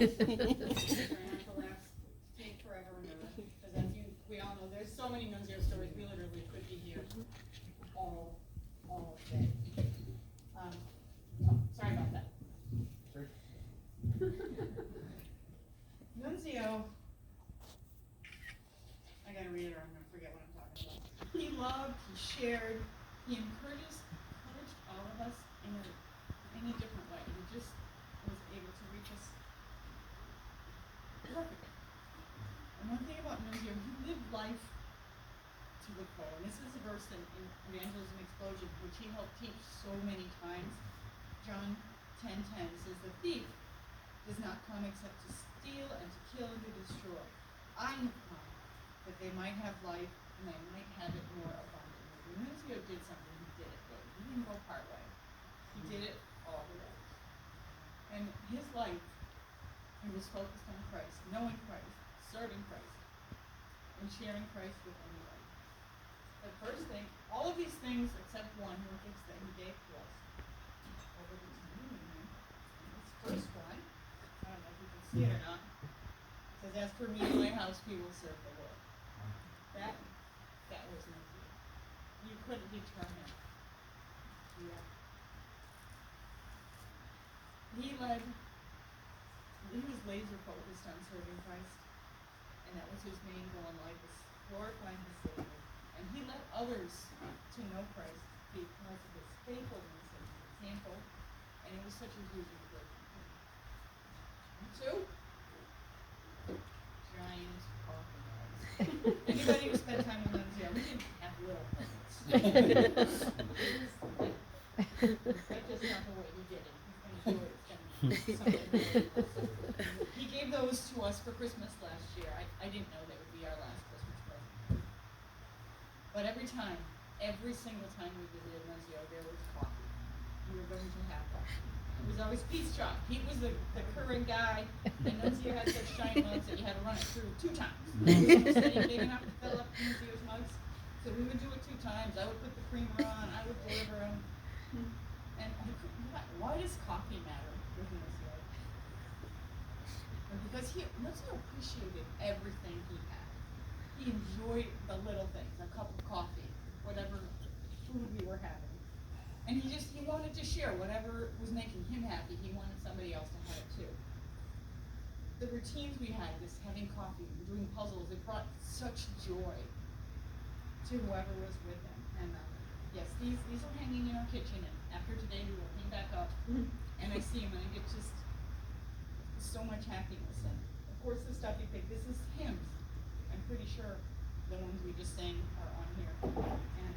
not to take forever and ever, because as we all know, there's so many Nunzio stories. We literally could be here all day. Sorry about that. Sure. Nunzio, I gotta read it or I'm gonna forget what I'm talking about. He loved, he shared, he encouraged all of us in a different way. He just was able to reach us perfectly. And one thing about Nunzio, he lived life to the full. And this is a verse in Evangelism Explosion, which he helped teach so many times. John 10:10 says, "The thief does not come except to steal and to kill and to destroy. I have come that they might have life and they might have it more abundantly." When Nunzio did something, he did it big. He didn't go part way. He did it all the way. And his life, he was focused on Christ, knowing Christ, serving Christ, and sharing Christ with anybody. The first thing, all of these things except one, were things that he gave to us. Over the communion, this first one, I don't know if you can see it or not, it says, "As for me and my house, we will serve the Lord." That was Nunzio. You couldn't deter him. Yeah. He was laser focused on serving Christ, and that was his main goal in life, was glorifying his Savior. And he led others to know Christ because of his faithfulness and his example, and it was such a huge encouragement. Two, giant coffee mugs. Anybody who spent time with Nunzio, we didn't have little things. That's just not the way he did it. He's going to do it. He gave those to us for Christmas last year. I didn't know they would be our last Christmas present. But every single time we visited Nunzio, there was coffee. We were going to have coffee. It was always peace chalk. He was the current guy, and Nunzio had such giant mugs that you had to run it through 2 times. He was sitting big enough to fill up Nunzio's mugs, so we would do it 2 times. I would put the creamer on, I would deliver them. And why does coffee matter with Nunzio? Because Nunzio appreciated everything he had. He enjoyed the little things, a cup of coffee, whatever food we were having. And he wanted to share whatever was making him happy. He wanted somebody else to have it too. The routines we had, this having coffee, doing puzzles, it brought such joy to whoever was with him. And yes, these are hanging in our kitchen, and after today we will hang back up, and I see them, and I get just so much happiness. And of course the stuff he picked, this is hymns. I'm pretty sure the ones we just sang are on here, and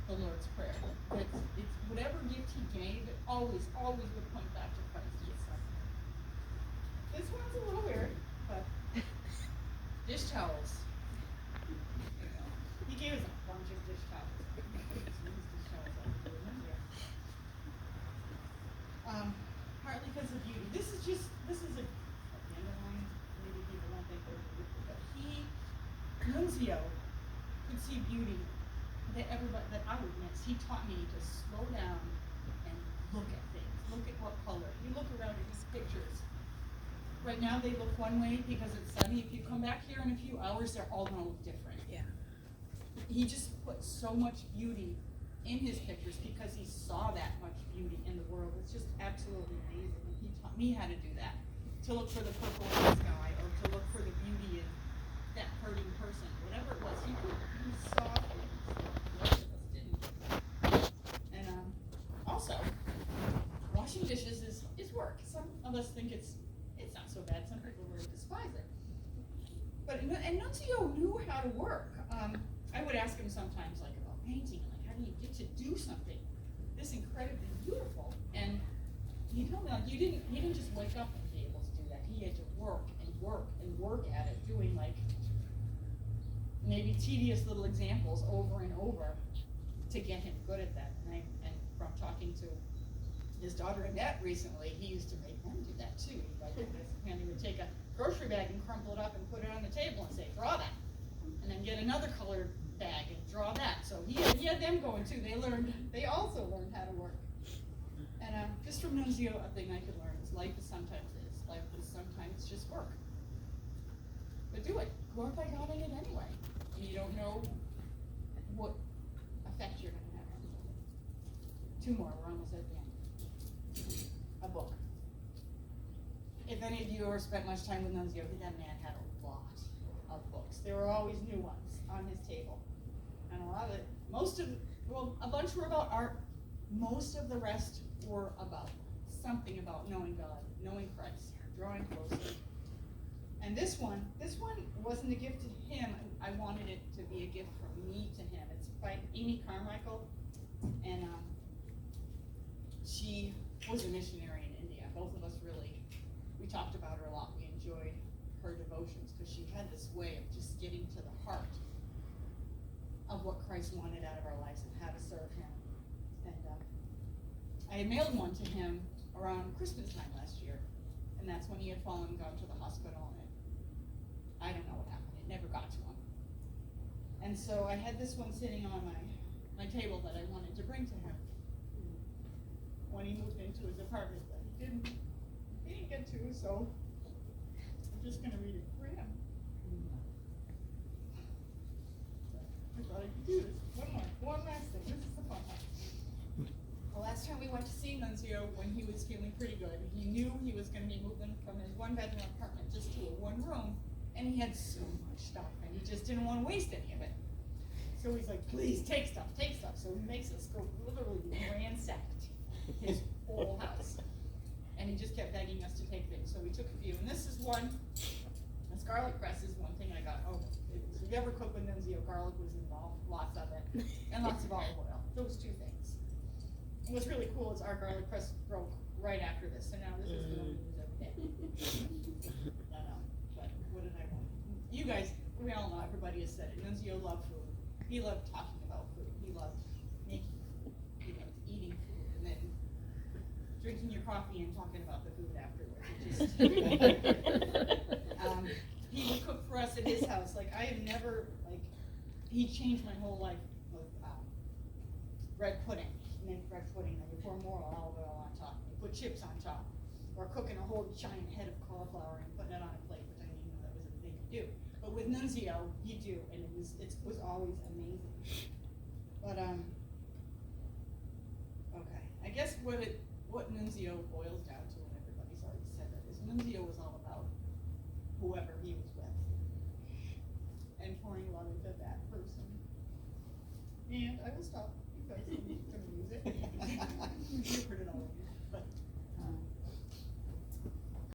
the Lord's Prayer. It's whatever gift he gave, it always would point back to Christ. This one's a little weird, but dish towels. He gave us a bunch of dish towels. Partly because of beauty. This is a dandelion. Maybe people won't think they're beautiful, but Nunzio could see beauty that I would miss. He taught me to slow down and look at things. Look at what color. You look around at these pictures. Right now they look one way because it's sunny. If you come back here in a few hours, they're all going to look different. Yeah. He just put so much beauty in his pictures because he saw that much beauty in the world. It's just absolutely amazing. And he taught me how to do that. To look for the purple in the sky, or to look for the beauty in that hurting person. Whatever it was, he saw things that most of us didn't. And also, washing dishes is work. Some of us think it's not so bad. Some people really despise it. And Nunzio knew how to work. I would ask him sometimes, like, about painting, like, how do you get to do something this incredibly beautiful? And he told me, like, he didn't just wake up and be able to do that. He had to work and work and work at it, doing like maybe tedious little examples over and over to get him good at that. And from talking to his daughter Annette recently, he used to make them do that too. Like, and he would take a grocery bag and crumple it up and put it on the table and say, draw that. And then get another colored bag and draw that. So he had them going too. They also learned how to work. And just from Nunzio, a thing I could learn is life is sometimes this. life is sometimes just work. But do it. Glorify God in it anyway. And you don't know what effect you're going to have on it. 2 more, we're almost at the end. A book. If any of you ever spent much time with Nunzio, that man had a lot of books. There were always new ones on his table. And a lot of it, a bunch were about art. Most of the rest were about something about knowing God, knowing Christ, drawing closer. And this one wasn't a gift to him. I wanted it to be a gift from me to him. It's by Amy Carmichael, and she was a missionary in India. Both of us we talked about her a lot. We enjoyed her devotions because she had this way of just getting to the heart of what Christ wanted out of our lives and how to serve him. And I had mailed one to him around Christmas time last year, and that's when he had fallen and gone to the hospital, and I don't know what happened. It never got to him. And so I had this one sitting on my table that I wanted to bring to him when he moved into his apartment, but he didn't get to, so I'm just going to read it for him. I thought I could do this. One last thing. This is the fun one. The last time we went to see Nunzio, when he was feeling pretty good, he knew he was going to be moving from his 1-bedroom apartment just to a 1-room, and he had so much stuff, and he just didn't want to waste any of it. So he's like, please, take stuff. So he makes us go literally ransack his whole house. And he just kept begging us to take things. So we took a few. And this is one. This garlic press is one thing I got. If you ever cook with Nunzio, garlic was involved. Lots of it. And lots of olive oil. Those 2 things. And what's really cool is our garlic press broke right after this. So now this is the one we use every day. I know. But what did I want? You guys, we all know, everybody has said it. Nunzio loved food. He loved talking about food. He loved making food. He loved eating food. And then drinking your coffee and talking about the food afterwards. He would cook for us at his house. Like, I have never, he changed my whole life with bread pudding. He made bread pudding, and you pour more olive oil on top. You put chips on top. Or cooking a whole giant head of cauliflower and putting it on a plate, which I didn't even know that was a thing to do. But with Nunzio, you do, and it was always amazing. But, okay. I guess what Nunzio boils down to, and everybody's already said that, is Nunzio was all about whoever he was with and pouring love into that person. And I will stop because I'm going to use it. You've heard it all.